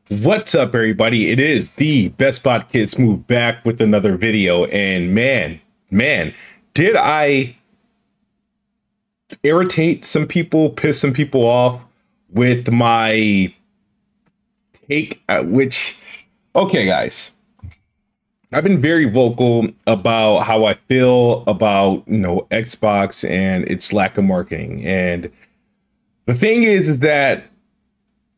What's up, everybody? It is the Best Spot Kids Move back with another video, and man, did I irritate some people, piss some people off with my take? Okay, guys, I've been very vocal about how I feel about Xbox and its lack of marketing, and the thing is that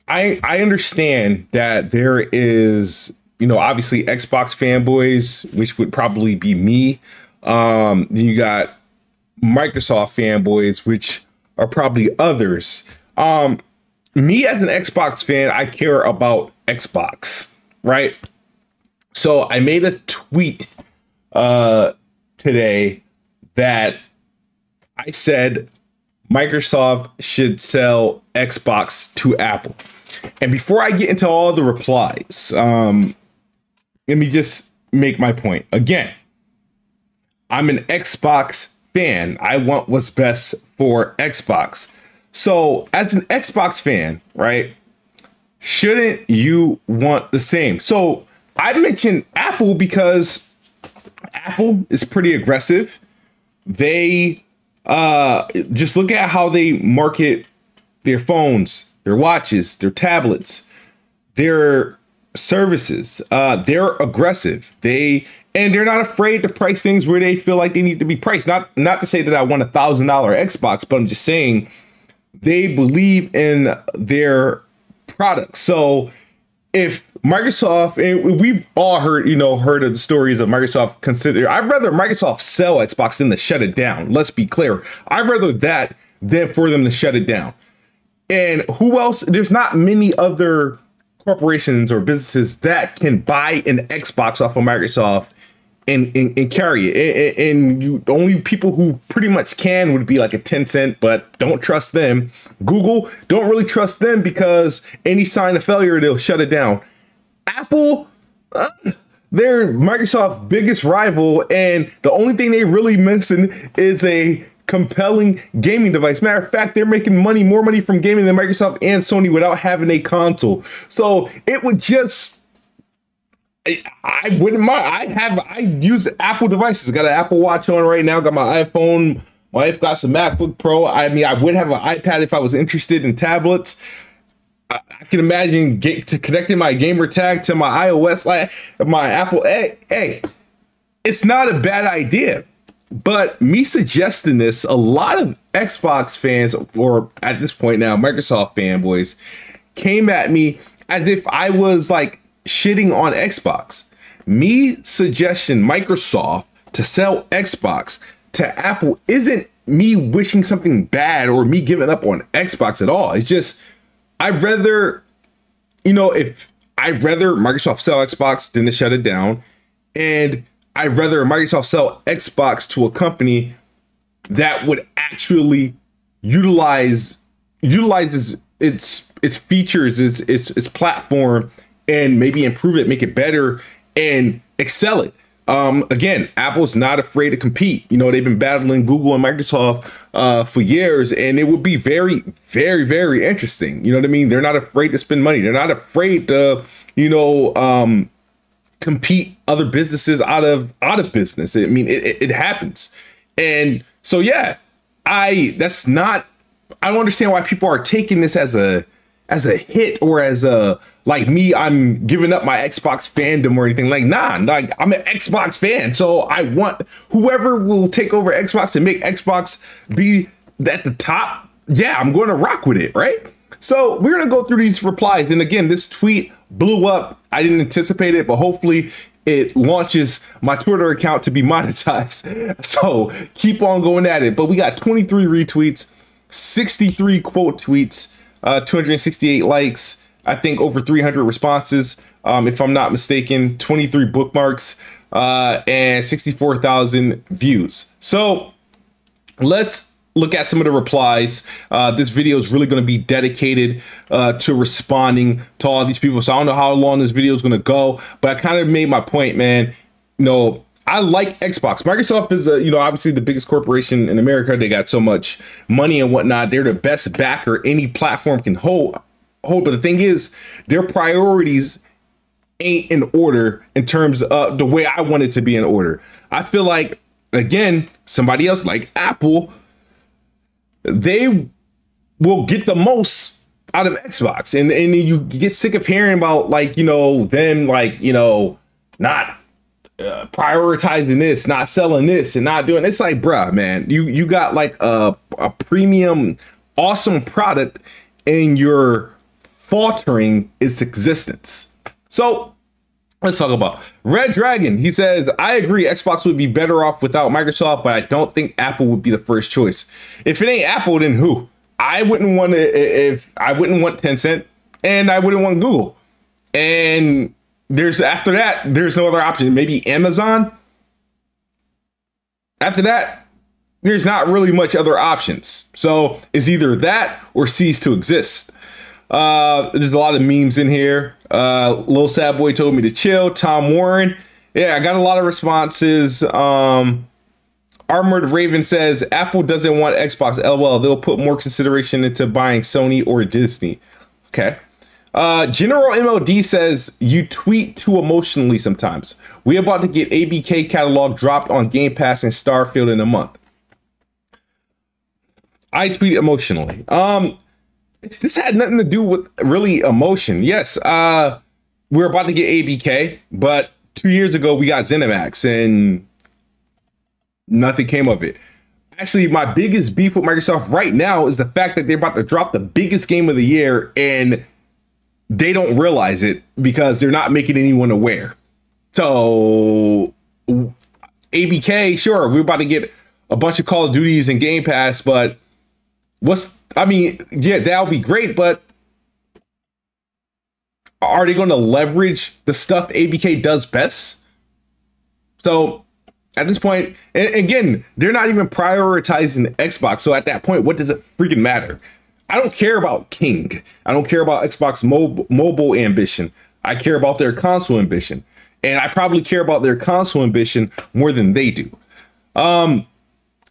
I understand that there is, obviously Xbox fanboys, which would probably be me. Then you got Microsoft fanboys, which are probably others. Me as an Xbox fan, I care about Xbox, right? So I made a tweet today that I said Microsoft should sell Xbox to Apple. And before I get into all the replies, let me just make my point. Again, I'm an Xbox fan. I want what's best for Xbox. So as an Xbox fan, right, shouldn't you want the same? So I mentioned Apple because Apple is pretty aggressive. They just look at how they market their phones, their watches, their tablets, their services. They're aggressive. They're not afraid to price things where they feel like they need to be priced. Not to say that I want $1,000 Xbox, but I'm just saying they believe in their products. So if Microsoft, and we've all heard of the stories of Microsoft I'd rather Microsoft sell Xbox than to shut it down. Let's be clear. I'd rather that than for them to shut it down. And who else? There's not many other corporations or businesses that can buy an Xbox off of Microsoft and carry it. And the only people who pretty much can would be like a Tencent, but don't trust them. Google, don't really trust them because any sign of failure, they'll shut it down. Apple, they're Microsoft's biggest rival, and the only thing they really missing is a compelling gaming device. Matter of fact, they're making more money from gaming than Microsoft and Sony without having a console. So it would just, I wouldn't mind. I use Apple devices. Got an Apple Watch on right now. Got my iPhone. My wife got some MacBook Pro. I mean, I would have an iPad if I was interested in tablets. I can imagine connecting my gamer tag to my iOS, like my Apple. Hey, it's not a bad idea. But me suggesting this, a lot of Xbox fans, or at this point now, Microsoft fanboys, came at me as if I was like shitting on Xbox. Me suggesting Microsoft to sell Xbox to Apple isn't me wishing something bad or me giving up on Xbox at all. It's just, I'd rather Microsoft sell Xbox than to shut it down. And I'd rather Microsoft sell Xbox to a company that would actually utilizes its features, its platform, and maybe improve it, make it better, and excel it. Again, Apple's not afraid to compete. They've been battling Google and Microsoft for years, and it would be very, very, very interesting. You know what I mean? They're not afraid to spend money. They're not afraid to, compete other businesses out of business. I mean, it happens. And so, yeah, I don't understand why people are taking this as a hit or as a, like me, I'm giving up my Xbox fandom or anything. Like, nah, like I'm an Xbox fan. So I want whoever will take over Xbox and make Xbox be at the top. Yeah, I'm going to rock with it. Right. So we're going to go through these replies. And again, this tweet blew up. I didn't anticipate it, but hopefully it launches my Twitter account to be monetized. So keep on going at it. But we got 23 retweets, 63 quote tweets, 268 likes, I think over 300 responses, if I'm not mistaken, 23 bookmarks, and 64,000 views. So let's look at some of the replies. This video is really going to be dedicated to responding to all these people. So I don't know how long this video is going to go, but I kind of made my point, man. I like Xbox. Microsoft is, obviously the biggest corporation in America. They got so much money and whatnot. They're the best backer any platform can hold. But the thing is, their priorities ain't in order in terms of the way I want it to be in order. I feel like, again, somebody else like Apple, they will get the most out of Xbox. And you get sick of hearing about, like, you know, them, like, you know, not prioritizing this, not selling this, and not doing. It's like, bruh, man, you got like a premium, awesome product, and you're faltering its existence. So let's talk about Red Dragon. He says, I agree, Xbox would be better off without Microsoft, but I don't think Apple would be the first choice. If it ain't Apple, then who? I wouldn't want Tencent, and I wouldn't want Google. And after that, there's no other option. Maybe Amazon. After that, there's not really much other options. So it's either that or cease to exist. There's a lot of memes in here. Lil Sad Boy told me to chill. Tom Warren. Yeah, I got a lot of responses. Armored Raven says Apple doesn't want Xbox. LOL. They'll put more consideration into buying Sony or Disney. Okay. General MLD says you tweet too emotionally sometimes. We about to get ABK catalog dropped on Game Pass and Starfield in a month. I tweet emotionally. This had nothing to do with really emotion. Yes, we're about to get ABK, but 2 years ago we got ZeniMax and nothing came of it. Actually, my biggest beef with Microsoft right now is the fact that they're about to drop the biggest game of the year and they don't realize it because they're not making anyone aware. So ABK, sure, we're about to get a bunch of Call of Duties and Game Pass, but yeah, that'll be great, but are they going to leverage the stuff ABK does best? So at this point, and again, they're not even prioritizing Xbox. So at that point, what does it freaking matter? I don't care about King. I don't care about Xbox mobile ambition. I care about their console ambition. And I probably care about their console ambition more than they do.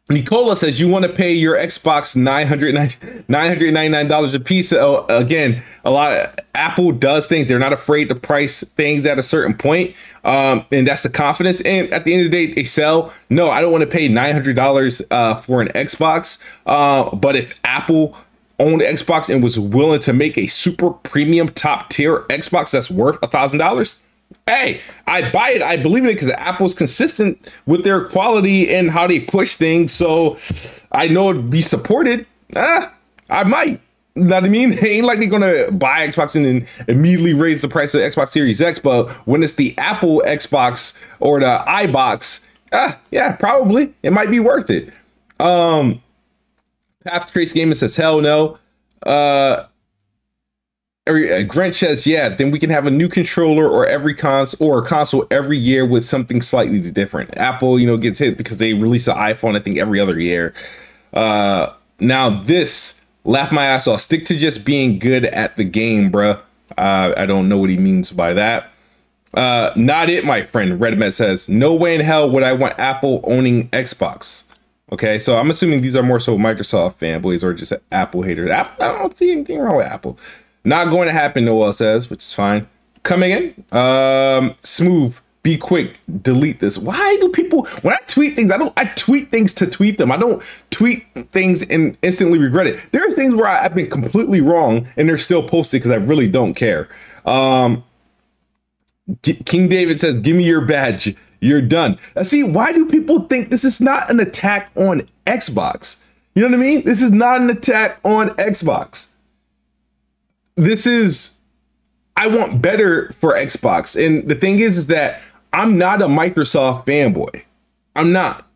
Nicola says you want to pay your Xbox $999 a piece. Again, a lot of Apple does things. They're not afraid to price things at a certain point. And that's the confidence. And at the end of the day, they sell. No, I don't want to pay $900 for an Xbox. But if Apple owned Xbox and was willing to make a super premium top tier Xbox that's worth $1,000, hey, I buy it. I believe in it because Apple's consistent with their quality and how they push things. So I know it'd be supported. I might. You know what I mean? It ain't like they're going to buy Xbox and then immediately raise the price of Xbox Series X. But when it's the Apple Xbox or the iBox, yeah, probably. It might be worth it. Path Trace Gaming says, hell no. Grinch says, yeah, then we can have a new controller or a console every year with something slightly different. Apple, gets hit because they release an iPhone, I think, every other year. Now this, laugh my ass off. Stick to just being good at the game, bruh. I don't know what he means by that. Not it, my friend. Redmet says, no way in hell would I want Apple owning Xbox. Okay, so I'm assuming these are more so Microsoft fanboys or just Apple haters. I don't see anything wrong with Apple. Not going to happen, Noel says, which is fine. Coming in, Smooth, be quick, delete this. Why do people, when I tweet things, I tweet things to tweet them. I don't tweet things and instantly regret it. There are things where I've been completely wrong and they're still posted because I really don't care. King David says, give me your badge. You're done. See, why do people think this is not an attack on Xbox? You know what I mean? This is not an attack on Xbox. This is, I want better for Xbox. And the thing is that I'm not a Microsoft fanboy. I'm not.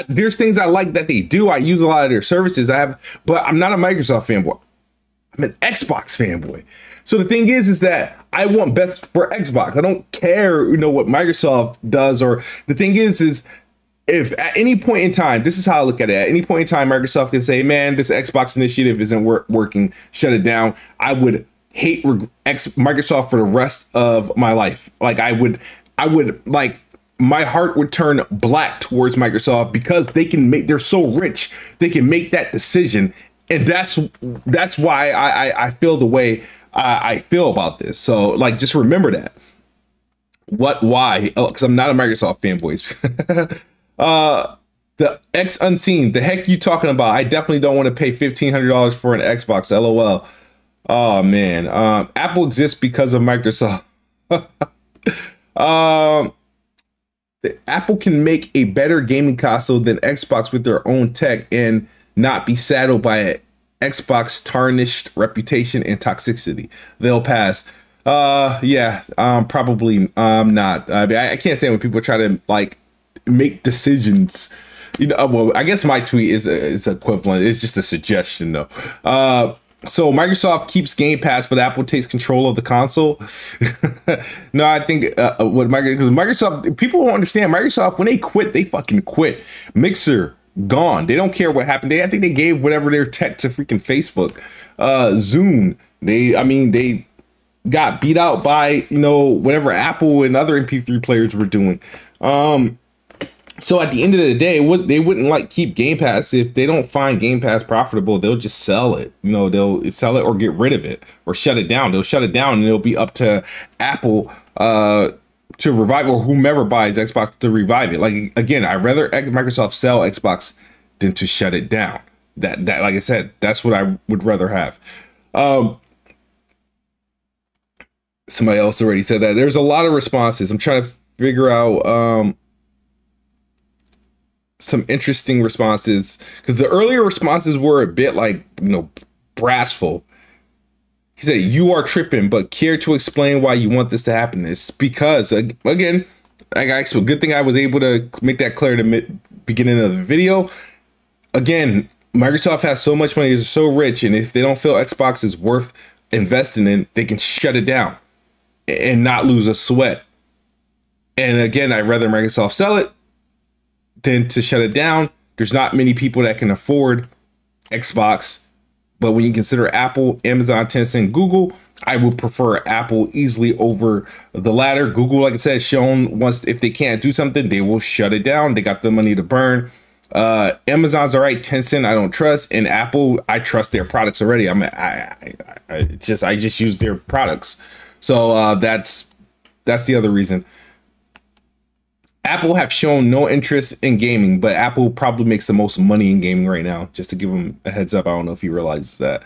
There's things I like that they do. I use a lot of their services. But I'm not a Microsoft fanboy. I'm an Xbox fanboy. So the thing is that I want best for Xbox. I don't care, what Microsoft does. Or the thing is if at any point in time, this is how I look at it. At any point in time, Microsoft can say, man, this Xbox initiative isn't working. Shut it down. I would hate Microsoft for the rest of my life. Like I would like, my heart would turn black towards Microsoft because they're so rich. They can make that decision. And that's why I feel the way I feel about this. So like, just remember that. Why? Because I'm not a Microsoft fanboy. The X Unseen, the heck you talking about? I definitely don't want to pay $1,500 for an Xbox. LOL. Oh man, Apple exists because of Microsoft. Apple can make a better gaming console than Xbox with their own tech and not be saddled by an Xbox tarnished reputation and toxicity. They'll pass. Yeah, probably not. I mean, I can't say when people try to like make decisions. You know, well, I guess my tweet is equivalent. It's just a suggestion, though. So Microsoft keeps Game Pass, but Apple takes control of the console. No, I think because Microsoft, people don't understand. Microsoft, when they quit, they fucking quit. Mixer gone. They don't care what happened. I think they gave whatever their tech to freaking Facebook. Zoom. They got beat out by whatever Apple and other MP3 players were doing. So at the end of the day, they wouldn't like keep Game Pass if they don't find Game Pass profitable. They'll just sell it. They'll sell it or get rid of it or shut it down. They'll shut it down and it'll be up to Apple to revive, or whomever buys Xbox to revive it. Like, again, I'd rather Microsoft sell Xbox than to shut it down. That like I said, that's what I would rather have. Somebody else already said that. There's a lot of responses. I'm trying to figure out some interesting responses, because the earlier responses were a bit like, brassful. He said, "You are tripping, but care to explain why you want this to happen?" It's because, again, good thing I was able to make that clear in the beginning of the video. Again, Microsoft has so much money, is so rich, and if they don't feel Xbox is worth investing in, they can shut it down and not lose a sweat. And again, I'd rather Microsoft sell it than to shut it down. There's not many people that can afford Xbox, but when you consider Apple, Amazon, Tencent, Google, I would prefer Apple easily over the latter. Google, like I said, shown once if they can't do something, they will shut it down. They got the money to burn. Amazon's all right. Tencent, I don't trust, and Apple, I trust their products already. I just use their products, so that's the other reason. Apple have shown no interest in gaming, but Apple probably makes the most money in gaming right now. Just to give them a heads up, I don't know if he realizes that.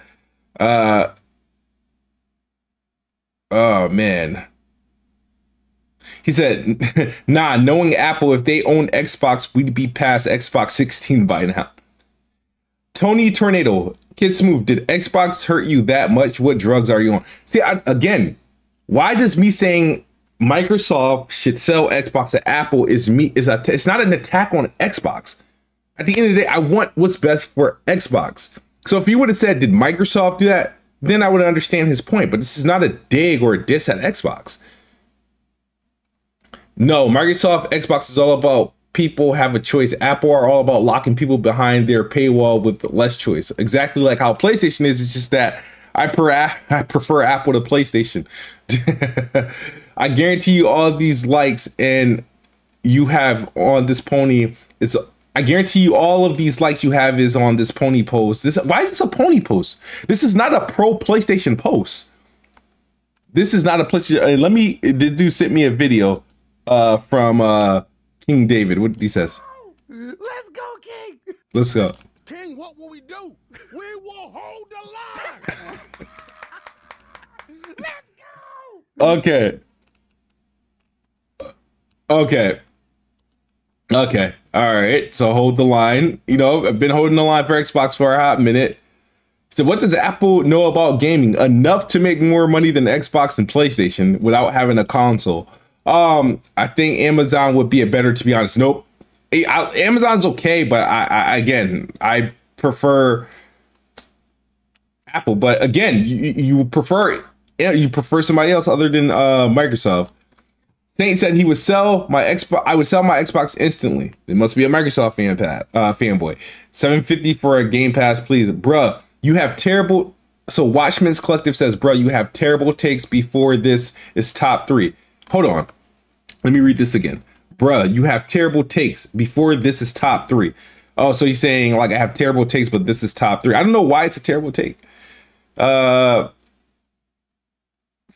Oh man. He said, nah, knowing Apple, if they own Xbox, we'd be past Xbox 16 by now. Tony Tornado, Kid Smooth, did Xbox hurt you that much? What drugs are you on? See, again, why does me saying Microsoft should sell Xbox to Apple it's not an attack on Xbox. At the end of the day, I want what's best for Xbox. So if he would have said, did Microsoft do that? Then I would understand his point, but this is not a dig or a diss at Xbox. No, Microsoft, Xbox is all about people have a choice. Apple are all about locking people behind their paywall with less choice. Exactly like how PlayStation is. It's just that I prefer Apple to PlayStation. I guarantee you all of these likes and you have on this pony. I guarantee you all of these likes you have is on this pony post. Why is this a pony post? This is not a pro PlayStation post. This is not a PlayStation. This dude sent me a video from King David. What he says? Let's go, King. Let's go. King, what will we do? We will hold the line. Let's go. Okay. All right. So hold the line. I've been holding the line for Xbox for a hot minute. So what does Apple know about gaming? Enough to make more money than Xbox and PlayStation without having a console. I think Amazon would be to be honest. Nope. Amazon's okay, but I prefer Apple. But again, you prefer somebody else other than Microsoft. Saint said he would sell my Xbox. I would sell my Xbox instantly. It must be a Microsoft fanboy. $750 for a Game Pass, please, bruh. You have terrible. So Watchman's Collective says, bruh, you have terrible takes before this is top 3. Hold on. Let me read this again. Bruh, you have terrible takes before this is top 3. Oh, so he's saying like I have terrible takes, but this is top 3. I don't know why it's a terrible take.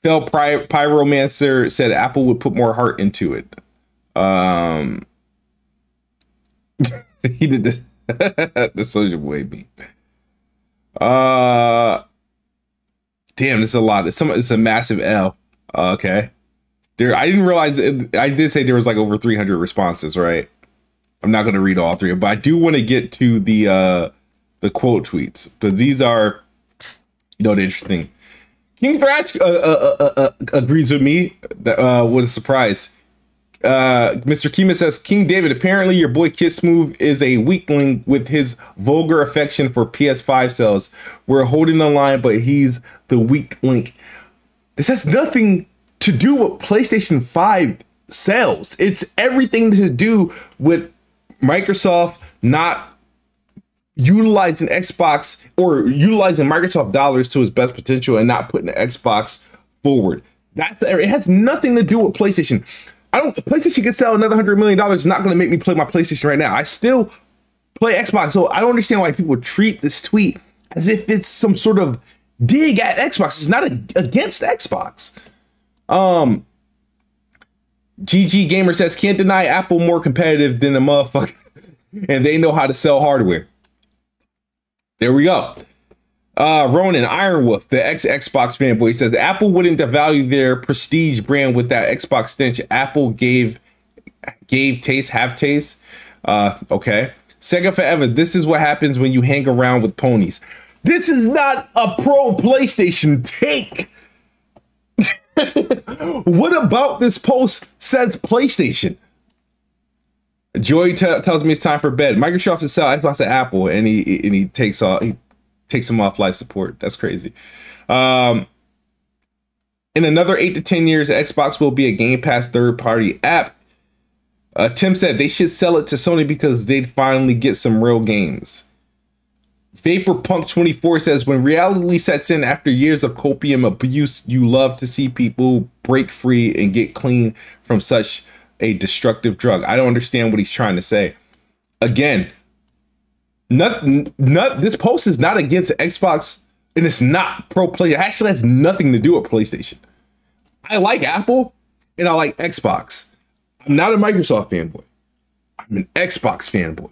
Phil Pyromancer said Apple would put more heart into it. He did this. The Soldier Boy beat. Damn, this is a lot. It's a massive L. Okay. I didn't realize I did say there was like over 300 responses, right? I'm not going to read all three, but I do want to get to the quote tweets, but these are, the interesting. King Thrash agrees with me. That what a surprise. Mr. Kima says, King David, apparently your boy Kiss Move is a weakling with his vulgar affection for PS5 sales. We're holding the line, but he's the weak link. This has nothing to do with PlayStation 5 sales. It's everything to do with Microsoft not utilizing Xbox or utilizing Microsoft dollars to its best potential and not putting the Xbox forward. It has nothing to do with PlayStation. PlayStation can sell another $100 million. It's not going to make me play my PlayStation right now. I still play Xbox. So I don't understand why people treat this tweet as if it's some sort of dig at Xbox. It's not against Xbox. GG Gamer says, can't deny Apple more competitive than the motherfucker. And they know how to sell hardware. There we go. Ronan Ironwolf, the Xbox fanboy, says Apple wouldn't devalue their prestige brand with that Xbox stench. Apple gave taste, have taste. Okay. Sega Forever. This is what happens when you hang around with ponies. This is not a pro PlayStation take. What about this post says PlayStation? Joy tells me it's time for bed. Microsoft is selling Xbox to Apple, and he takes him off life support. That's crazy. In another 8 to 10 years, Xbox will be a Game Pass third-party app. Tim said they should sell it to Sony because they'd finally get some real games. Vaporpunk24 says, when reality sets in after years of copium abuse, you love to see people break free and get clean from such a destructive drug. I don't understand what he's trying to say. Again, this post is not against Xbox, and it's not pro play. It actually has nothing to do with PlayStation. I like Apple and I like Xbox. I'm not a Microsoft fanboy. I'm an Xbox fanboy.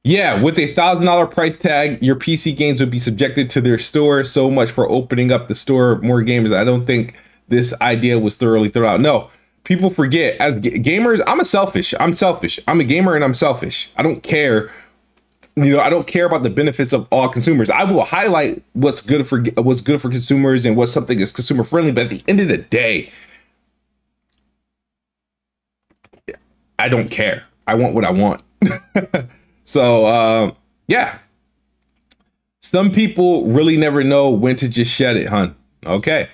Yeah, with a $1,000 price tag, your PC games would be subjected to their store. So much for opening up the store, more gamers. I don't think this idea was thoroughly thought out. No, people forget, as gamers, I'm selfish. I'm a gamer and I'm selfish. I don't care. I don't care about the benefits of all consumers. I will highlight what's good for consumers and what something is consumer friendly. But at the end of the day, I don't care. I want what I want. So, yeah. Some people really never know when to just shed it, hun. Okay.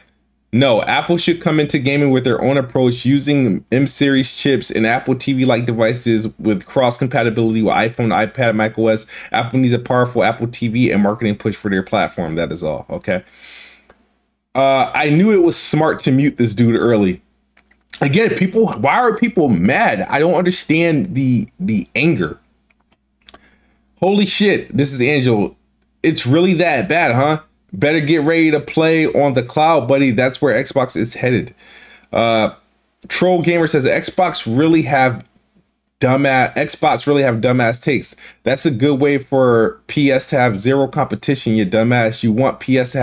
No, Apple should come into gaming with their own approach using M-series chips and Apple TV-like devices with cross-compatibility with iPhone, iPad, macOS. Apple needs a powerful Apple TV and marketing push for their platform. That is all. Okay. I knew it was smart to mute this dude early. Again, why are people mad? I don't understand the anger. Holy shit, this is Angel. It's really that bad, huh? Better get ready to play on the cloud, buddy. That's where Xbox is headed. Troll Gamer says Xbox really have dumbass takes. That's a good way for PS to have zero competition, you dumbass. You want PS to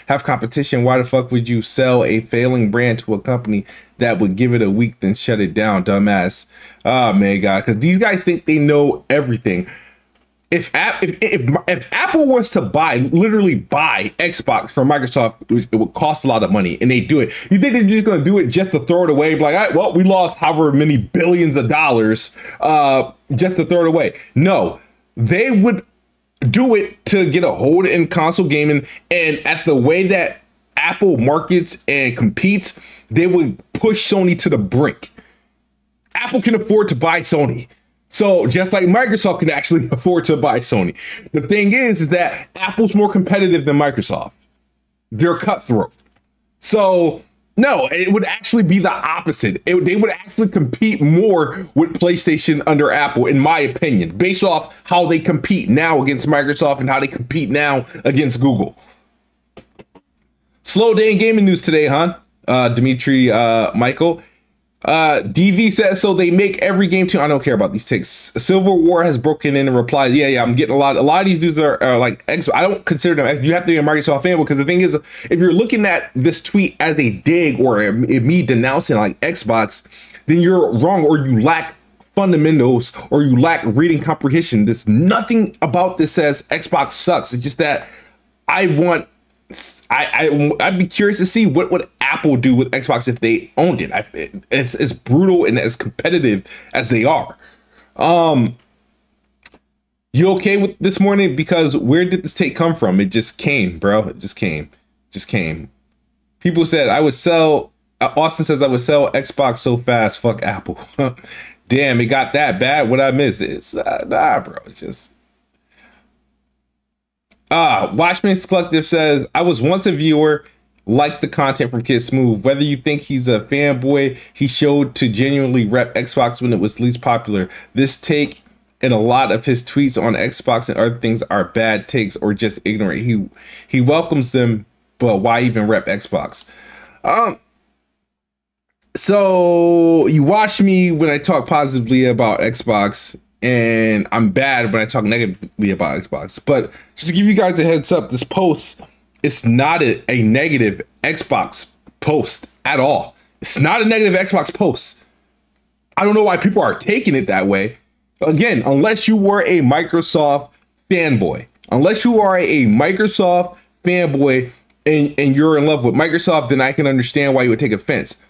have competition. Why the fuck would you sell a failing brand to a company that would give it a week then shut it down, dumbass? Oh man, God, because these guys think they know everything. If Apple was to literally buy Xbox from Microsoft, it would cost a lot of money, and they do it. You think they're just going to do it just to throw it away? Like, all right, well, we lost however many billions of dollars just to throw it away. No, they would do it to get a hold in console gaming, and at the way that Apple markets and competes, they would push Sony to the brink. Apple can afford to buy Sony. So just like Microsoft can actually afford to buy Sony. The thing is that Apple's more competitive than Microsoft. They're cutthroat. So No, it would actually be the opposite. They would actually compete more with PlayStation under Apple, in my opinion, based off how they compete now against Microsoft and how they compete now against Google. Slow day in gaming news today, huh? Dimitri Michael. DV says, so they make every game too. I don't care about these takes. Civil War has broken in and replied, yeah, I'm getting a lot of these dudes are like X. I don't consider them. You have to be a Microsoft fan, because the thing is, if you're looking at this tweet as a dig or me denouncing like Xbox, then you're wrong, or you lack fundamentals, or you lack reading comprehension. There's nothing about this says Xbox sucks. It's just that I'd be curious to see what would Apple do with Xbox if they owned it. It's as brutal and as competitive as they are. You okay with this morning? Because where did this take come from? It just came, bro. It just came. People said I would sell. Austin says I would sell Xbox so fast. Fuck Apple. Damn, it got that bad. What I miss? It's nah, bro. It's just. Watchman's Collective says, I was once a viewer, liked the content from Kid Smooth. Whether you think he's a fanboy, he showed to genuinely rep Xbox when it was least popular. This take and a lot of his tweets on Xbox and other things are bad takes or just ignorant. He welcomes them, but why even rep Xbox? So you watch me when I talk positively about Xbox, and I'm bad when I talk negatively about Xbox. But just to give you guys a heads up, this post, it's not a negative Xbox post at all. It's not a negative Xbox post. I don't know why people are taking it that way. Again, unless you were a Microsoft fanboy, and you're in love with Microsoft, then I can understand why you would take offense.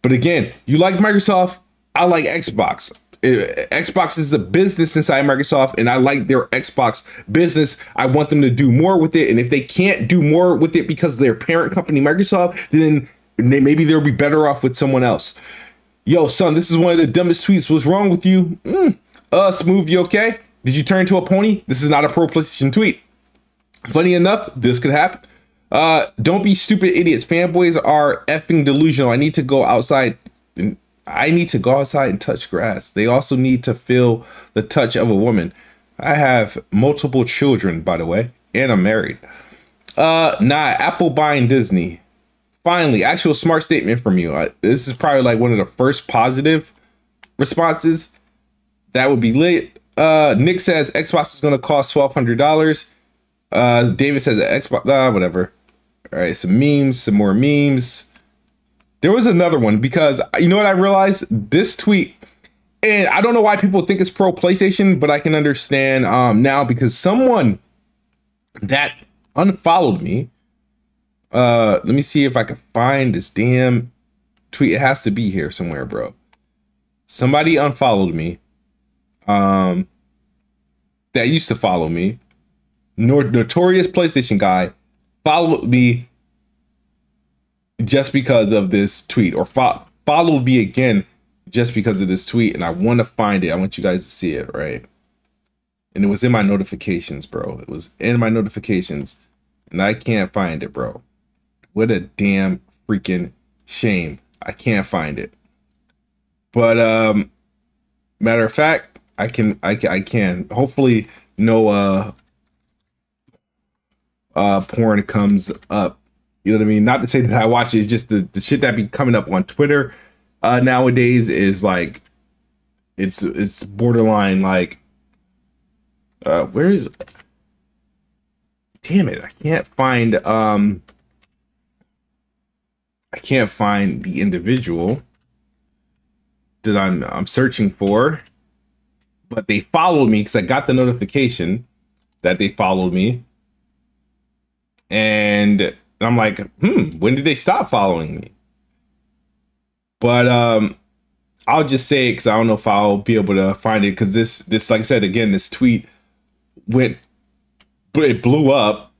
But again, you like Microsoft, I like Xbox. Xbox is a business inside Microsoft, and I like their Xbox business. I want them to do more with it, and if they can't do more with it because their parent company Microsoft, then maybe they'll be better off with someone else. Yo, son, this is one of the dumbest tweets. What's wrong with you? Smooth, you okay? Did you turn into a pony? This is not a pro PlayStation tweet. Funny enough, this could happen. Don't be stupid idiots. Fanboys are effing delusional. I need to go outside and touch grass. They also need to feel the touch of a woman. I have multiple children, by the way, and I'm married. Apple buying Disney. Finally, actual smart statement from you. This is probably like one of the first positive responses. That would be lit. Nick says Xbox is going to cost $1,200. David says Xbox, whatever. All right, some more memes. There was another one, because you know what I realized? This tweet, and I don't know why people think it's pro PlayStation, but I can understand now, because someone that unfollowed me, let me see if I can find this damn tweet. It has to be here somewhere, bro. Somebody unfollowed me that used to follow me. Notorious PlayStation guy followed me just because of this tweet, or followed me again just because of this tweet, and I want to find it. I want you guys to see it, right? And it was in my notifications, bro. It was in my notifications, and I can't find it, bro. What a damn freaking shame. I can't find it. But matter of fact, I can. Hopefully no porn comes up. You know what I mean? Not to say that I watch it, it's just the shit that be coming up on Twitter nowadays is like, it's borderline like, where is it? Damn it, I can't find the individual that I'm searching for, but they followed me because I got the notification that they followed me, and I'm like, when did they stop following me? But I'll just say it because I don't know if I'll be able to find it, because this, like I said, again, this tweet it blew up.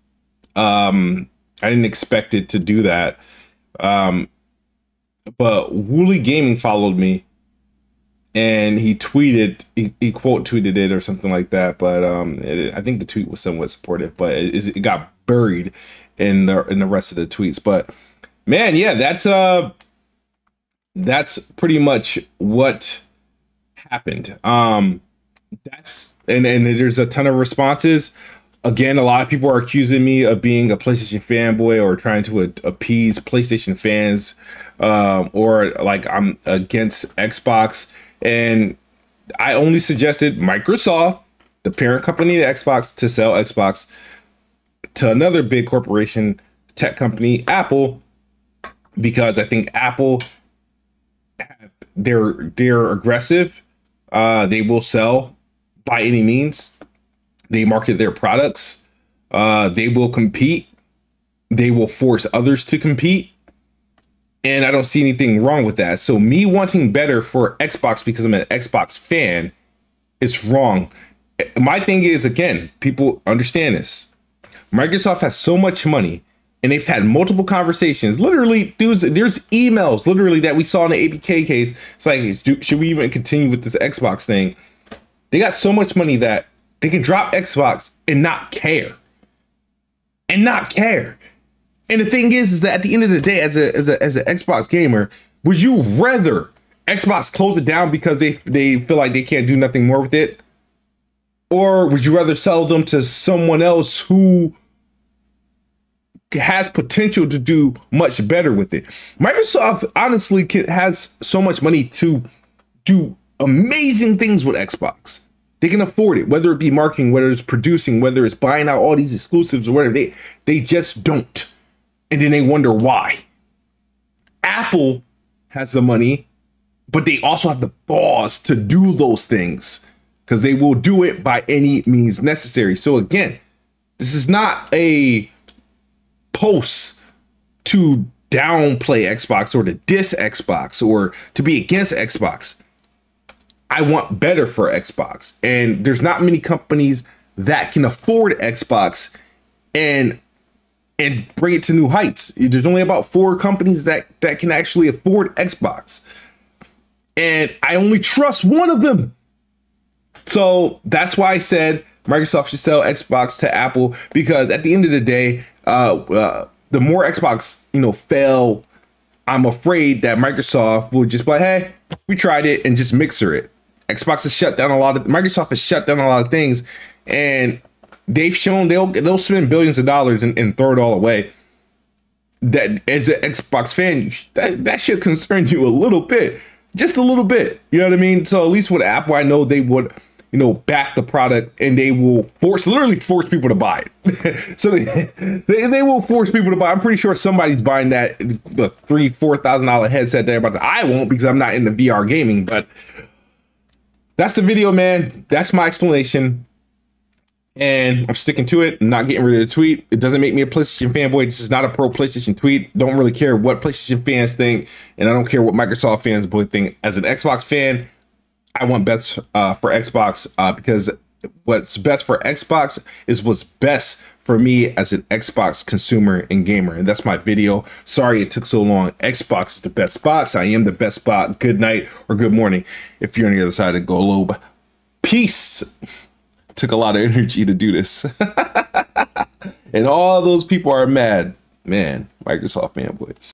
I didn't expect it to do that. But Wooly Gaming followed me, and he tweeted, he quote tweeted it or something like that. But I think the tweet was somewhat supportive, but it got buried in the rest of the tweets. But Man, yeah, that's pretty much what happened. And there's a ton of responses. Again, a lot of people are accusing me of being a PlayStation fanboy or trying to appease PlayStation fans, or like I'm against Xbox. And I only suggested Microsoft, the parent company to Xbox, to sell Xbox to another big corporation, tech company, Apple, because I think Apple, they're aggressive. They will sell by any means. They market their products. They will compete. They will force others to compete. And I don't see anything wrong with that. So me wanting better for Xbox because I'm an Xbox fan, it's wrong. My thing is, again, people understand this. Microsoft has so much money and they've had multiple conversations. Literally, dudes, there's emails literally that we saw in the ABK case. It's like, should we even continue with this Xbox thing? They got so much money that they can drop Xbox and not care. And not care. And the thing is that at the end of the day, as an Xbox gamer, would you rather Xbox close it down because they feel like they can't do nothing more with it? Or would you rather sell them to someone else who has potential to do much better with it? Microsoft honestly has so much money to do amazing things with Xbox. They can afford it, whether it be marketing, whether it's producing, whether it's buying out all these exclusives or whatever. They just don't. And then they wonder why. Apple has the money, but they also have the balls to do those things because they will do it by any means necessary. So again, this is not a post to downplay Xbox or to diss Xbox or to be against Xbox. I want better for Xbox. And there's not many companies that can afford Xbox and bring it to new heights. There's only about 4 companies that can actually afford Xbox. And I only trust one of them. So that's why I said Microsoft should sell Xbox to Apple, because at the end of the day, the more Xbox, fail, I'm afraid that Microsoft will just be like, hey, we tried it, and just mixer it. Microsoft has shut down a lot of things, and they've shown they'll spend billions of dollars and throw it all away. That as an Xbox fan, that should concern you a little bit, just a little bit. You know what I mean? So at least with Apple, I know they would, back the product, and they will literally force people to buy it. So they will force people to buy. I'm pretty sure somebody's buying that the $3,000-$4,000 headset there, but I won't because I'm not into VR gaming. But that's the video, man. That's my explanation. And I'm sticking to it. I'm not getting rid of the tweet. It doesn't make me a PlayStation fanboy. This is not a pro PlayStation tweet. Don't really care what PlayStation fans think. And I don't care what Microsoft fans think. As an Xbox fan, I want best for Xbox because what's best for Xbox is what's best for me as an Xbox consumer and gamer. And that's my video. Sorry it took so long. Xbox is the best box. I am the best bot. Good night or good morning if you're on the other side of the globe. Peace. Took a lot of energy to do this. And all those people are mad. Man, Microsoft fanboys.